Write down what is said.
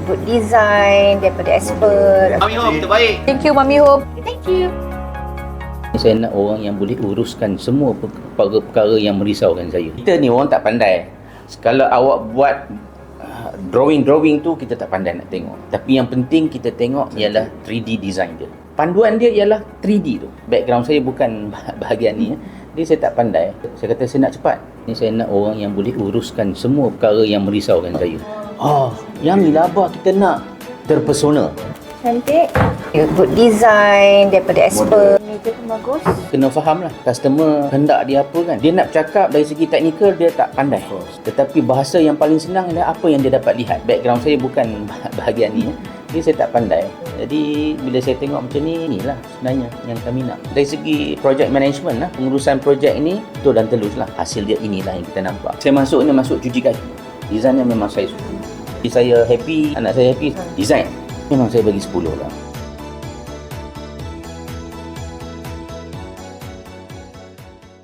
Good design daripada expert. Mami Home terbaik. Thank you Mami Hope. Thank you. Saya nak orang yang boleh uruskan semua perkara-perkara yang merisaukan saya. Kita ni orang tak pandai. Kalau awak buat drawing tu, kita tak pandai nak tengok. Tapi yang penting kita tengok ialah 3D design dia. Panduan dia ialah 3D tu. Background saya bukan bahagian ni. Dia saya tak pandai. Saya kata saya nak cepat. Ni saya nak orang yang boleh uruskan semua perkara yang merisaukan saya. Yang ni lah abah kita nak terpesona. Cantik. Good design daripada expert. Meja pun bagus. Kena faham lah customer hendak dia apa kan. Dia nak bercakap dari segi teknikal dia tak pandai. Tetapi bahasa yang paling senang adalah apa yang dia dapat lihat. Background saya bukan bahagian ni. Jadi saya tak pandai. Jadi bila saya tengok macam ni, inilah sebenarnya yang kami nak. Dari segi project management lah, pengurusan projek ini betul dan telus lah. Hasil dia inilah yang kita nampak. Saya masuk ni masuk cuci kaki. Design yang memang saya suka. Jadi saya happy, anak saya happy. Design memang saya bagi 10 lah.